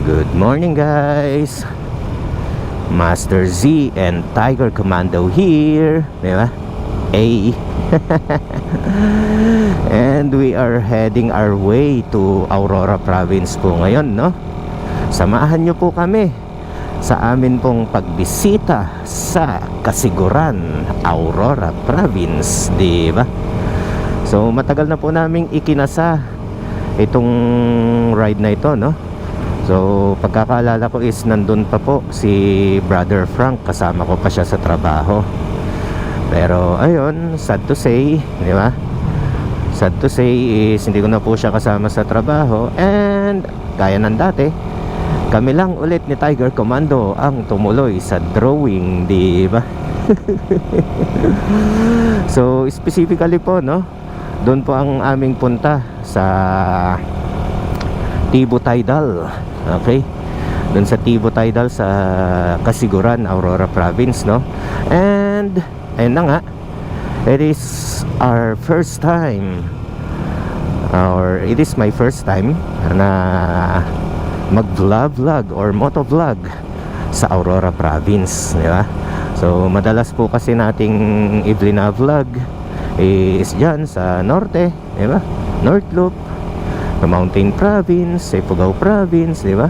Good morning guys. Master Z and Tiger Commando here, di ba? Hey. And we are heading our way to Aurora Province po ngayon, no? Samahan nyo po kami sa amin pong pagbisita sa Casiguran, Aurora Province, di ba? So matagal na po naming ikinasa itong ride na ito, no? So pagkakaalala ko is nandun pa po si Brother Frank, kasama ko pa siya sa trabaho. Pero ayun, sad to say, di ba? Sad to say is hindi ko na po siya kasama sa trabaho. And gaya ng dati, kami lang ulit ni Tiger Commando ang tumuloy sa drawing, di ba? So specifically po, no, doon po ang aming punta sa Tibo Tidal. Okay, doon sa Tibo Tidal sa Casiguran, Aurora Province, no? And ayun na nga, it is our first time, or it is my first time na mag-vlog or motovlog sa Aurora Province, di ba? So madalas po kasi nating i-vlog is dyan sa norte, di ba? North Loop, Mountain Province, Ifugao Province, di ba?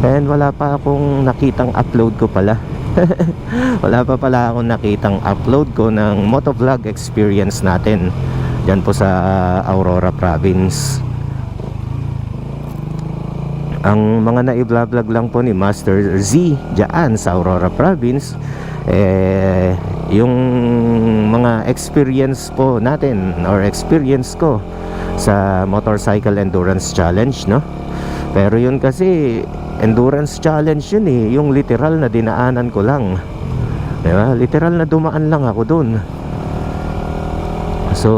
And wala pa akong nakitang upload ko pala. Wala pa pala akong nakitang upload ko ng motovlog experience natin dyan po sa Aurora Province. Ang mga na-i-vlog lang po ni Master Z dyan sa Aurora Province, yung mga experience po natin or experience ko sa Motorcycle Endurance Challenge, no? Pero yun kasi endurance challenge yun eh, yung literal na dinaanan ko lang, diba? Literal na dumaan lang ako dun. So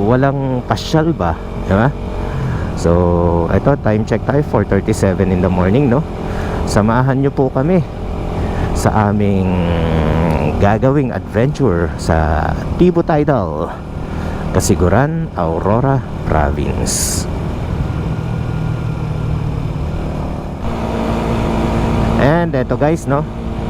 walang pasyal ba, diba? So ito, time check tayo, 4:37 in the morning, no? Samahan nyo po kami sa aming gagawing adventure sa Tibo Tidal, Casiguran, Aurora Province. And eto guys, no,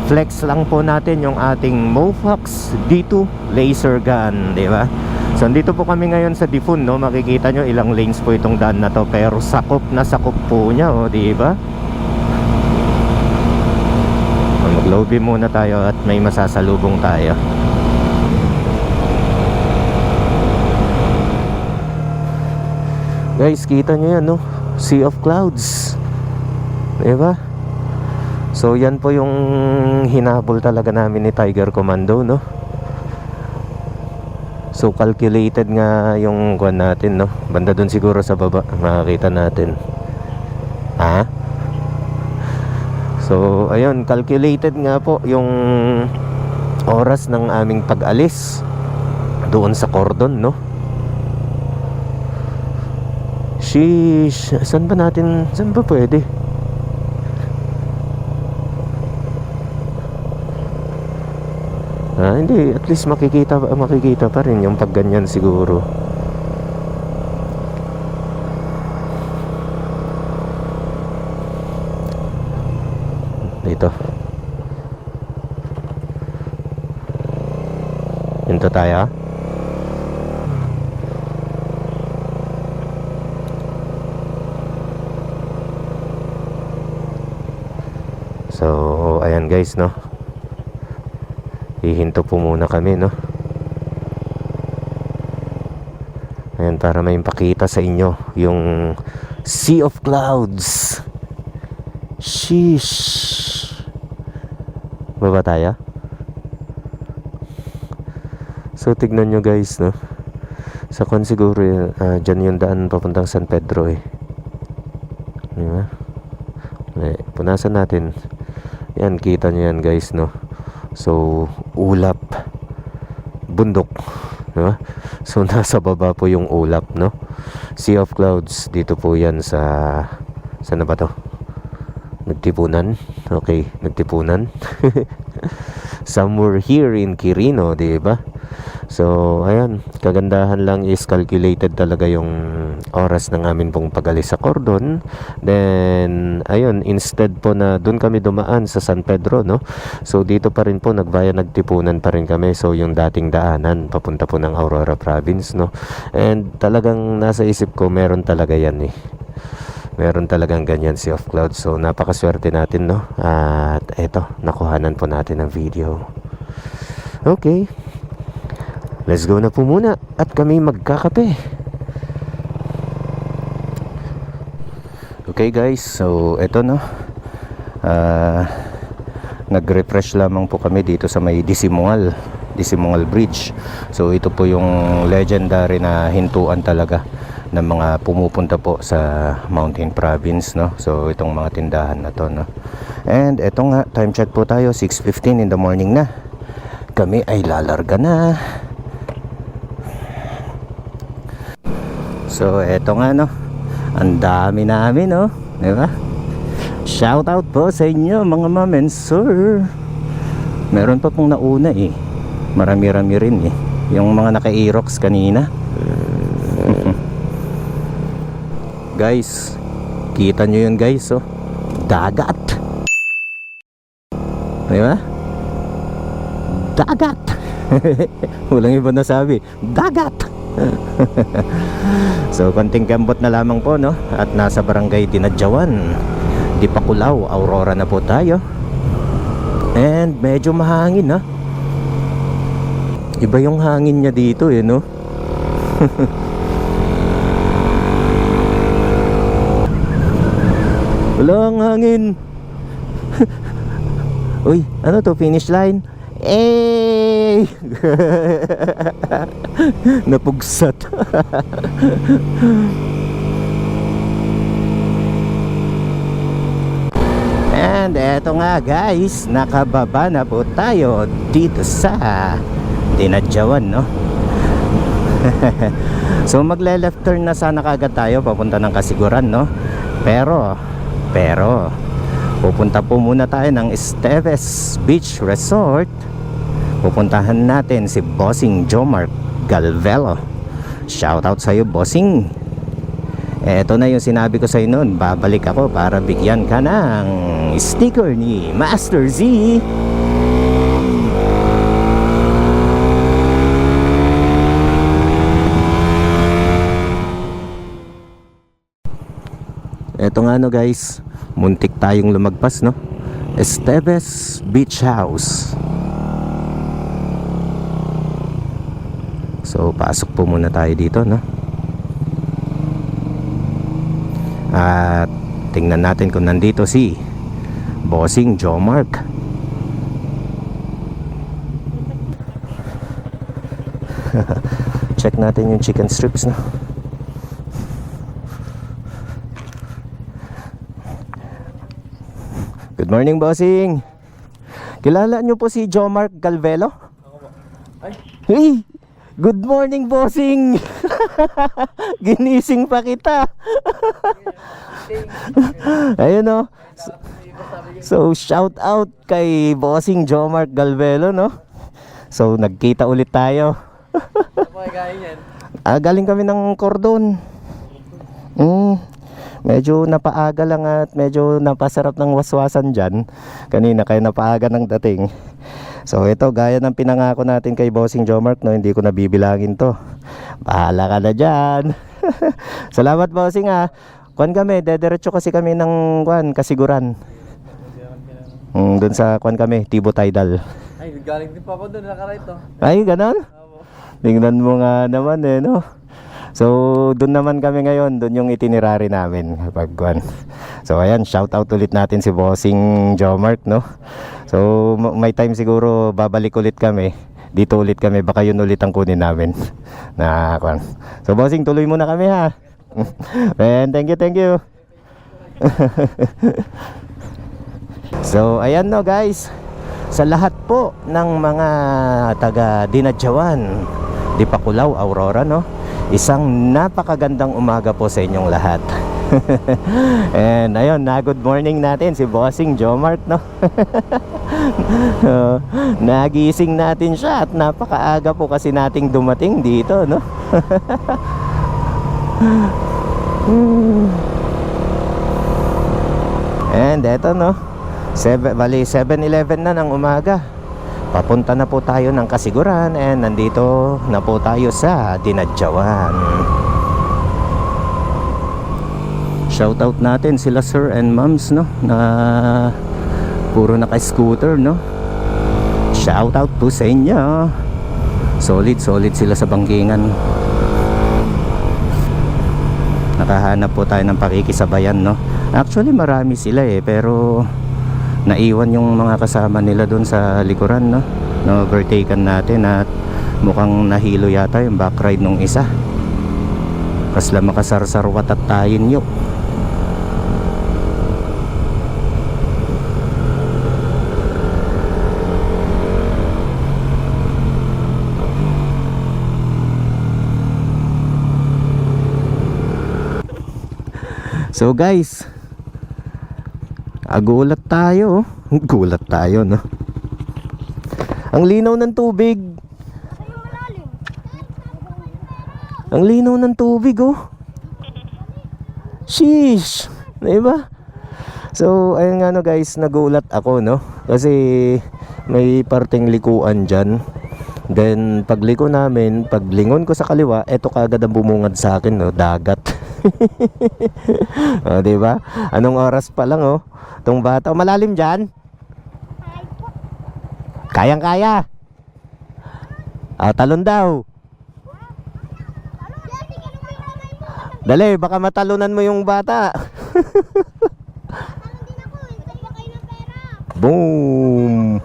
flex lang po natin yung ating Mofox D2 laser gun, di ba? So dito po kami ngayon sa Difun, no. Makikita nyo ilang lanes po itong daan na to, pero sakop na sakop po niya, oh, di ba? Mag-low beam muna tayo at may masasalubong tayo. Guys, kita nyo yan, no? Sea of clouds, diba? So yan po yung hinabol talaga namin ni Tiger Commando, no? So calculated nga yung kuwan natin, no? Banda dun siguro sa baba, makakita natin. Ha? So ayun, calculated nga po yung oras ng aming pag-alis doon sa cordon, no? Sheesh, saan ba pwede? Hindi, at least makikita pa rin yung pagganyan siguro. Dito. Dito tayo. So, ayan guys, no? Hihinto po muna kami, no? Ayan, para may pakita sa inyo yung Sea of Clouds. Sheesh. Baba tayo. So tignan nyo guys, no? Sa kon siguro dyan yung daan papuntang San Pedro, eh. Diba? Punasan natin. Yan, kita nyo yan guys, no? So ulap, bundok, diba? So nasa baba po yung ulap, no? Sea of Clouds, dito po yan sa, saan na ba to? Nagtipunan. Okay, nagtipunan. Somewhere here in Quirino, diba? So ayan, kagandahan lang is calculated talaga yung oras ng amin pong pag-alis sa Cordon. Then ayun, instead po na dun kami dumaan sa San Pedro, no, so dito pa rin po nagtipunan pa rin kami. So yung dating daanan papunta po ng Aurora Province, no, and talagang nasa isip ko meron talaga yan meron talagang ganyan si Off Cloud. So napakaswerte natin, no, at eto, nakuhanan po natin ng video. Okay, let's go na po muna at kami magkakape. Okay guys, so eto, no, nag-refresh lamang po kami dito sa may Disimungal Bridge. So ito po yung legendary na hintuan talaga ng mga pumupunta po sa Mountain Province, no. So itong mga tindahan na to, no. And eto nga, time check po tayo, 6:15 in the morning na. Kami ay lalarga na. So eto nga, no, ang dami namin, no, diba? Shout out po sa inyo mga ma'am and sir. Meron pa pong nauna marami-rami rin yung mga naka-Aerox kanina. Guys, kita nyo yun guys, oh, dagat, diba? Dagat. Walang iba na sabi, dagat. So konting kambot na lamang po, no, at nasa barangay Dinadjawan, Dipakulaw, Aurora na po tayo. And medyo mahangin, ha. Iba yung hangin niya dito, no. Walang hangin. Uy, ano to, finish line? Napugsat. And eto nga guys, nakababa na po tayo dito sa Dinadjawan, no. So magle-left turn na sana kagad tayo papunta ng Kasiguran, no. Pero pupunta po muna tayo ng Esteves Beach Resort. Pupuntahan natin si Bossing Jomar Galvelo. Shoutout sa'yo, Bossing. Eto na yung sinabi ko sa'yo noon, babalik ako para bigyan ka ng sticker ni Master Z. Eto nga, no guys, muntik tayong lumagpas, no. Esteves Beach House. So pasok po muna tayo dito, no. At tingnan natin kung nandito si Bossing Jomark. Check natin yung chicken strips, no. Good morning, Bossing. Kilala nyo po si Jomark Galvelo? Ako po. Ay, Hey! Good morning, Bossing. Ginising pa kita. Ayun, no. So shout out kay Bossing Jomark Galvelo, no. So nagkita ulit tayo. ano po ay galing yan? Galing kami ng Cordon. Medyo napaaga lang at medyo napasarap ng waswasan dyan kanina, kaya napaaga ng dating. So ito, gaya ng pinangako natin kay Bossing Jomark, no, hindi ko nabibilangin to. Bahala ka na dyan. Salamat, Bossing, ha. Kuan kami, dediretso kasi kami ng Kasiguran. Doon sa kuan kami, Tibo Tidal. Ay, galing din pa ako doon, nakarito. Ay, ganon? Ako. Tingnan mo nga naman, no. So doon naman kami ngayon, doon yung itinerary namin kapag kuan. So ayan, shout out ulit natin si Bossing Jomark, no. So may time siguro babalik ulit kami. Dito ulit kami, baka yun ulit ang kunin namin na kuan. So Bossing, tuloy muna kami, ha. And thank you. So ayan, no guys, sa lahat po ng mga taga Dinadjawan, Dipakulaw, Aurora, no, isang napakagandang umaga po sa inyong lahat. And ayun, na good morning natin si Bossing Jomark, no. Nagising natin siya at napakaaga po kasi nating dumating dito, no? And eto, no, 7-11 na ng umaga. Papunta na po tayo ng Kasiguran and nandito na po tayo sa Dinadjawan. Shoutout natin sila sir and moms, no, na puro naka-scooter, no. Shoutout po sa inyo. Solid sila sa bangkingan. Nakahanap po tayo ng pakikisabayan, no. Actually marami sila pero naiwan yung mga kasama nila doon sa likuran, no. Na-overtaken natin at mukhang nahilo yata yung backride nung isa. Kasla makasarsarwat at tayin yun. So guys, gulat tayo. Gulat tayo, no. Ang linaw ng tubig. Ang linaw ng tubig, oh. Sheesh, diba? So ayun nga, no guys, nagulat ako, no. Kasi may parteng likuan dyan. Then pagliko namin, paglingon ko sa kaliwa, eto kagad ang bumungad sa akin, no, dagat. O, diba? Anong oras pa lang, oh. Tong bata, malalim dyan? Kayang-kaya. Talon daw. Dali, baka matalunan mo yung bata. Boom.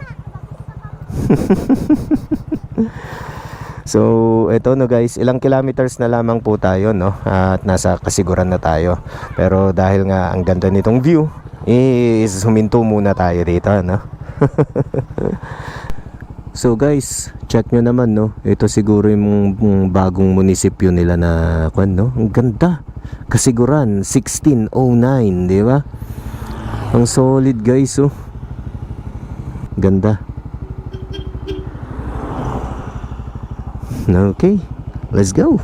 So, eto, no guys, ilang kilometers na lamang po tayo, no, at nasa Kasiguran na tayo. Pero dahil nga ang ganda nitong view, is huminto muna tayo dito, no. So guys, check nyo naman, no. Ito siguro yung bagong munisipyo nila na no. Ang ganda. Kasiguran 1609, di ba? Ang solid, guys, oh. Ganda. Okay, let's go.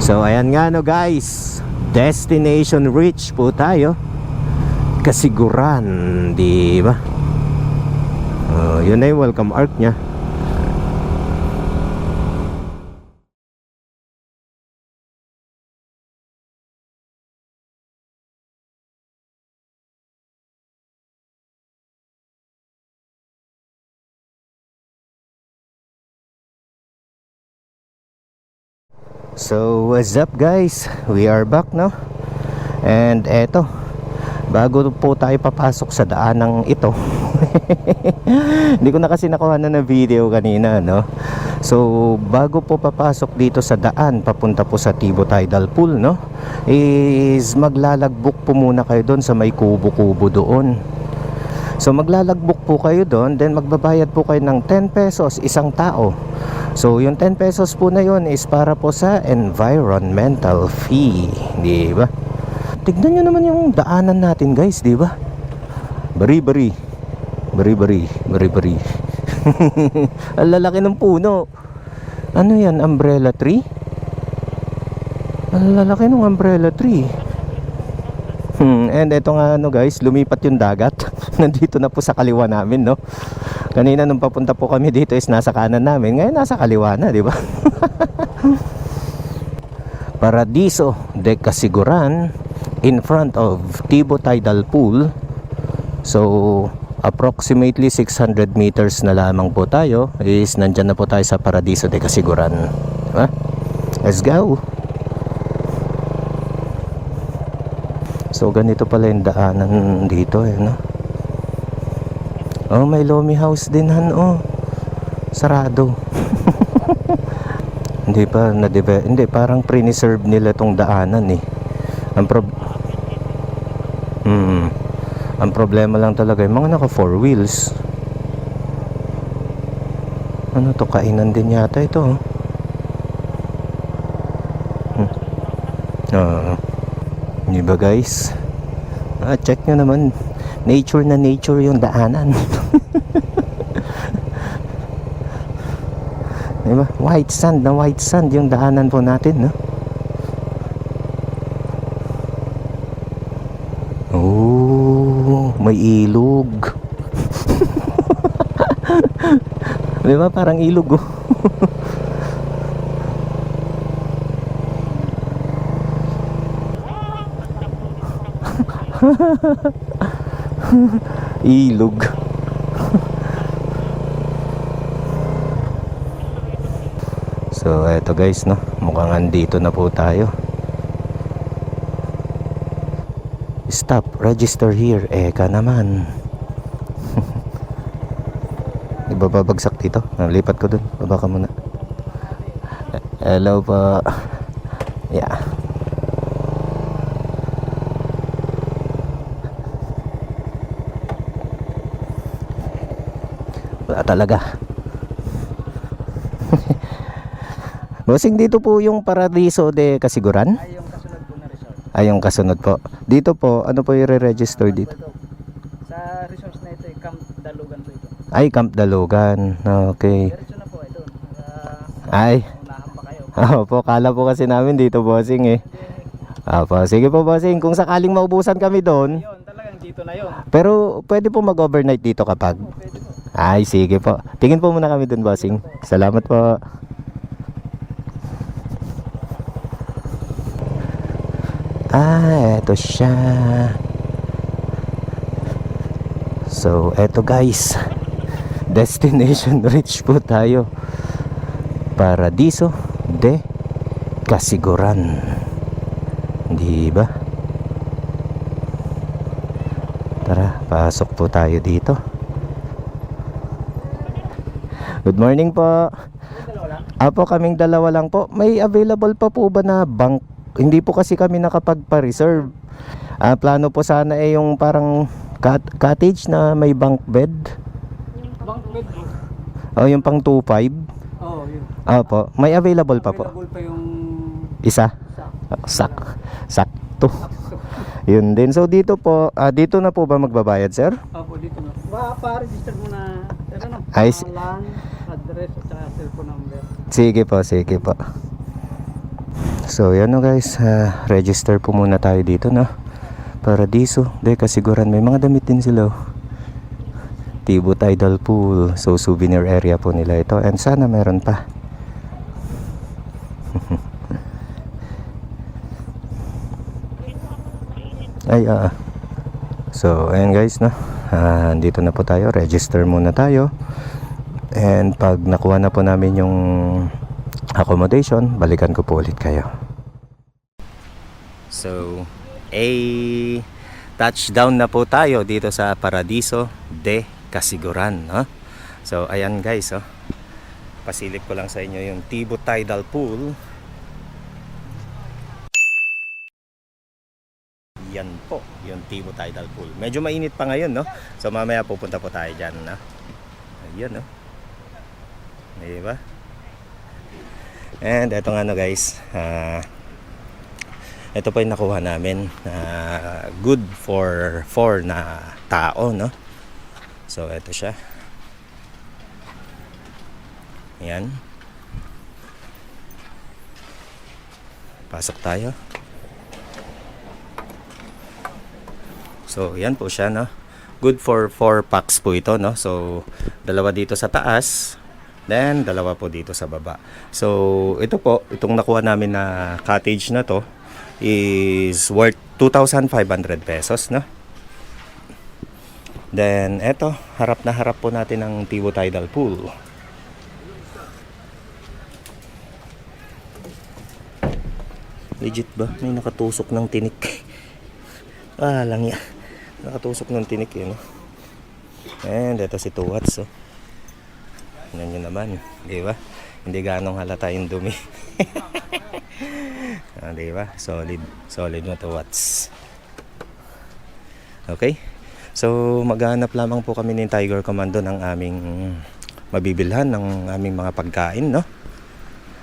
So ayan nga, no guys, destination reach po tayo. Kasiguran, di ba? Yun na yung welcome arc nya. So what's up guys, we are back, no. And eto, bago po tayo papasok sa daanang ito hindi ko na kasi nakuha na video kanina, no. So bago po papasok dito sa daan papunta po sa Tibo Tidal Pool, no, is maglalagbok po muna kayo doon sa may kubo-kubo doon. So maglalagbok po kayo doon, then magbabayad po kayo ng 10 pesos isang tao. So yung 10 pesos po na yun is para po sa environmental fee, di ba? Tignan nyo naman yung daanan natin guys, di ba? Bari-bari. Ang lalaki ng puno. Ano yan, umbrella tree? Ang lalaki ng umbrella tree. And eto nga, no guys, lumipat yung dagat. Nandito na po sa kaliwa namin, no. Kanina nung papunta po kami dito is nasa kanan namin, ngayon nasa kaliwa na, di ba? Paradiso de Kasiguran in front of Tibo Tidal Pool. So approximately 600 meters na lamang po tayo is nandyan na po tayo sa Paradiso de Kasiguran, diba? Let's go. So ganito pala yung daanan dito, no? Oh, may Lomi House din, han, oh. Sarado. Hindi pa hindi, parang pre-reserve nila tong daanan, eh. Ang problema lang talaga yung mga naka 4 wheels. Ano to, kainan din yata ito, oh. Di ba guys? Check nyo naman. Nature na nature yung daanan. Diba? White sand na white sand yung daanan po natin, no? Oh, may ilog. Diba? Parang ilog, oh. Ilog. So eto guys, no, mukhang andito na po tayo. Stop, register here. Eka naman. Di ba babagsak dito? Lipat ko dun, baba ka muna. Hello po. Yeah. Wala talaga. Bossing, dito po yung Paradiso de Casiguran? Ay, yung kasunod po na resort. Ay, yung kasunod po. Dito po, ano po i-register dito? Sa resorts na ito, Camp Dalugan po ito. Ay, Camp Dalugan. Okay. Diretso na po ito. Ay. Unahan pa kayo. Opo, kala po kasi namin dito, bossing eh. Opo, sige po, bossing. Kung sakaling maubusan kami doon. Yun, talagang dito na yun. Pero pwede po mag-overnight dito kapag. Pwede po. Ay, sige po. Tingin po muna kami doon, bossing. Salamat po. Eto siya. So, eto guys. Destination reach po tayo. Paradiso de Casiguran. Di ba? Tara, pasok po tayo dito. Good morning po. Apo, kaming dalawa lang po. May available pa po ba na bunk? Hindi po kasi kami nakapagpa-reserve. Plano po sana yung parang cottage na may bunk bed. Bunk bed po. O yung pang 2.5. Oo, yun. Opo, may available pa po. Available pa yung Isa? Sakto. Yun din. So dito po, dito na po ba magbabayad, sir? Opo, dito na. Pa-register mo na. Pero no, Ay, pangalan, address, at saka cellphone number. sige po, sige po. So yan, no guys, register po muna tayo dito, no? Paradiso de Casiguran. May mga damit din sila, oh. Tibo Tidal Pool. So souvenir area po nila ito. And sana meron pa. Ay, so ayan guys, no? Dito na po tayo. Register muna tayo. And pag nakuha na po namin yung accommodation, balikan ko po ulit kayo. So, touchdown na po tayo dito sa Paradiso de Casiguran, no? So, ayan guys, oh. Pasilip ko lang sa inyo yung Tibo Tidal Pool. Yan po, yung Tibo Tidal Pool. Medyo mainit pa ngayon, no? So, mamaya pupunta po tayo dyan, no? Ayan, no? Diba? And eto nga, no guys, ito po yung nakuha namin, good for 4 na tao, no? So eto siya. Yan. Pasok tayo. So yan po siya, no? Good for 4 packs po ito, no? So dalawa dito sa taas, then dalawa po dito sa baba. So ito po, itong nakuha namin na cottage na to is worth 2,500 pesos, no? Then eto, harap na harap po natin ang Tibo Tidal Pool. Legit ba? May nakatusok ng tinik. Lang yan. Nakatusok ng tinik yun, no? And eto si Tuwats, oh. Yan nyo naman, di ba? Hindi ganong halata yung dumi. Di ba? Solid na Tuwats. Okay? So maghanap lamang po kami ni Tiger Commando ng aming mabibilhan ng aming mga pagkain, no?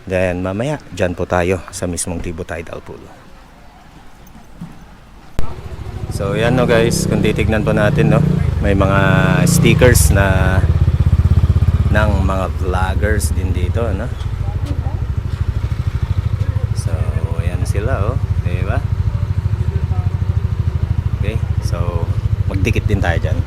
Then mamaya dyan po tayo sa mismong Tibo Tidal Pool. So yan no guys, kung titignan po natin no, may mga stickers na ng mga vloggers din dito no. So yan sila oh, di ba? Okay, so magtikit din tayo dyan.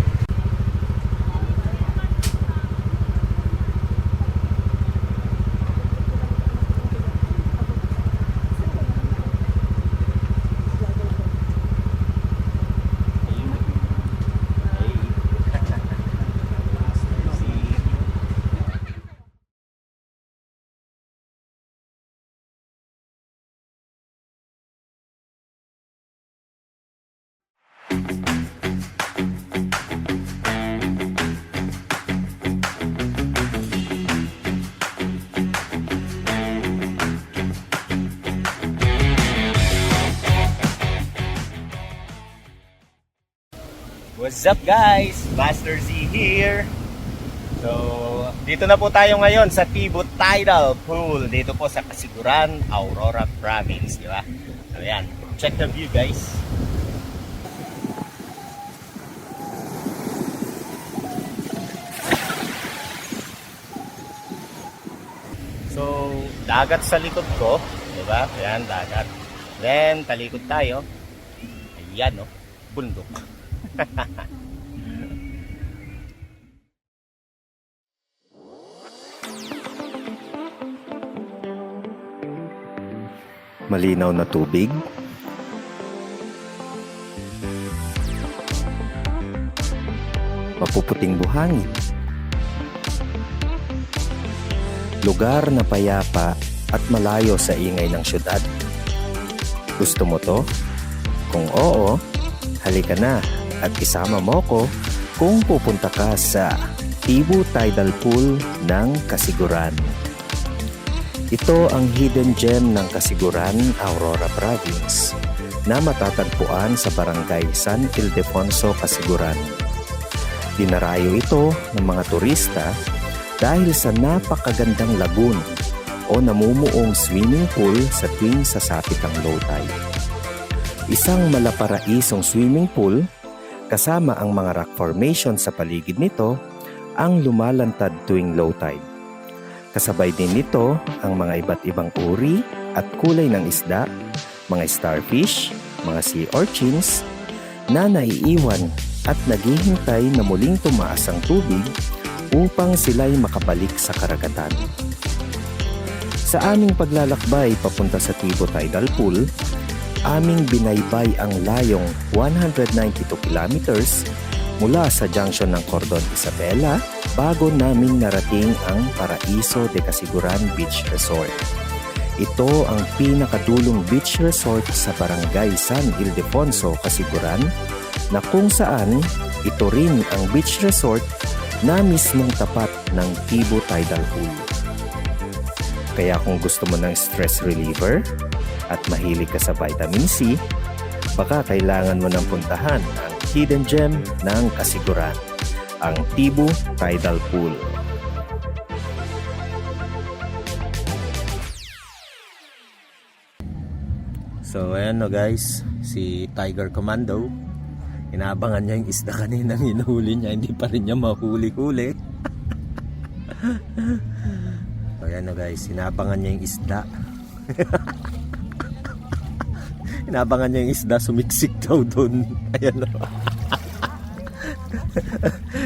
What's up guys? Master Z here. So, dito na po tayo ngayon sa Tibo Tidal Pool. Dito po sa Kasiguran, Aurora Province, di ba? So, ayan. Check the view guys. So, dagat sa likod ko, di ba? Ayan, dagat. Then, talikod tayo. Ayan, no? Bundok. Malinaw na tubig, mapuputing buhangin, lugar na payapa at malayo sa ingay ng syudad. Gusto mo to? Kung oo, halika na at isama mo ko kung pupunta ka sa Tibo Tidal Pool ng Kasiguran. Ito ang hidden gem ng Kasiguran, Aurora Province na matatagpuan sa barangay San Ildefonso, Kasiguran. Dinarayo ito ng mga turista dahil sa napakagandang lagoon o namumuong swimming pool sa tuwing sasapit ang low tide. Isang malaparaisong swimming pool kasama ang mga rock formation sa paligid nito ang lumalantad tuwing low tide. Kasabay din nito ang mga iba't ibang uri at kulay ng isda, mga starfish, mga sea urchins na naiiwan at naghihintay na muling tumaas ang tubig upang sila'y makabalik sa karagatan. Sa aming paglalakbay papunta sa Tibo Tidal Pool, aming binaybay ang layong 192 kilometers mula sa junction ng Cordon Isabela bago naming narating ang Paraiso de Kasiguran Beach Resort. Ito ang pinakadulong beach resort sa barangay San Ildefonso, Kasiguran na kung saan ito rin ang beach resort na mismong tapat ng Tibo Tidal Pool. Kaya kung gusto mo ng stress reliever at mahilig ka sa vitamin C, baka kailangan mo nang puntahan ang hidden gem ng Kasiguran, ang Tibo Tidal Pool. So ayan no guys, si Tiger Commando, inaabangan niya yung isda kanina, hinuhuli niya, hindi pa rin niya mahuli-huli. So ayan no guys, inaabangan niya yung isda. Inabangan niya yung isda, sumiksik daw doon. Ayan o.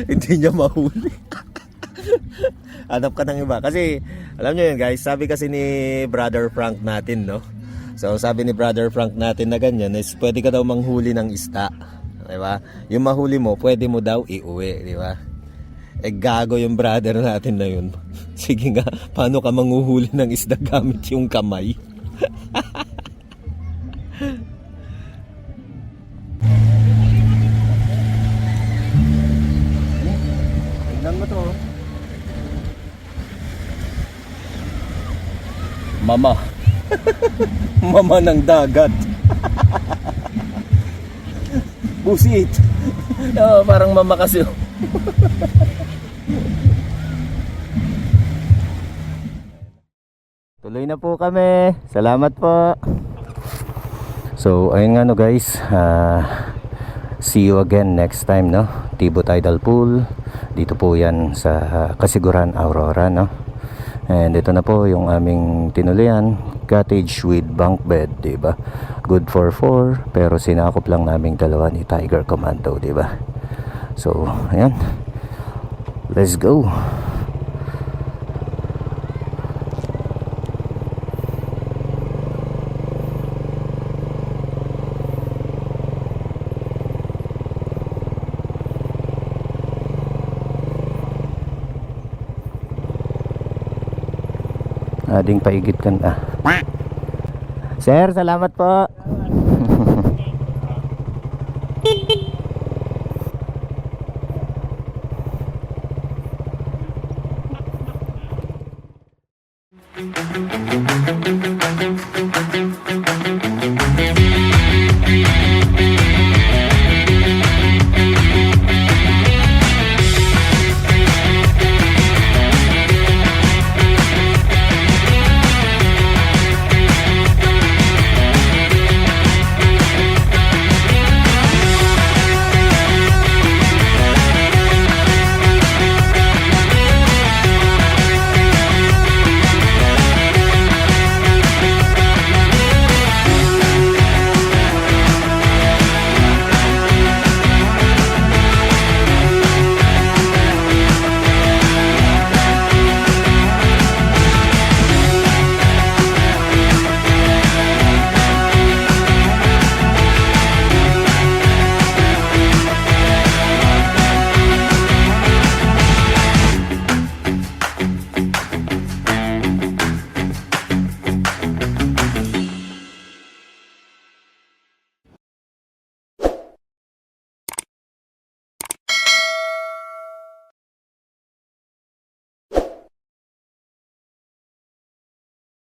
Hindi niya mahuli. Hanap ka ng iba. Kasi, alam niyo yun guys, sabi kasi ni Brother Frank natin, no? So, sabi ni Brother Frank natin na ganyan, is pwede ka daw manghuli ng isda. Diba? Yung mahuli mo, pwede mo daw iuwi, diba? Eh, gago yung brother natin na yun. Sige nga, paano ka manghuhuli ng isda gamit yung kamay? Tingnan mo to. Mama. Mama ng dagat. Busit. Oh, parang mama kasi. Tuloy na po kami. Salamat po. So, ayun nga no guys, See you again next time, no? Tibo Tidal Pool. Dito po yan sa Kasiguran, Aurora, no? And ito na po yung aming tinulian. Cottage with bunk bed, diba? Good for 4, pero sinakop lang naming dalawa ni Tiger Commando, diba? So, ayan. Let's go. Ading paigit kan. Sir, salamat po.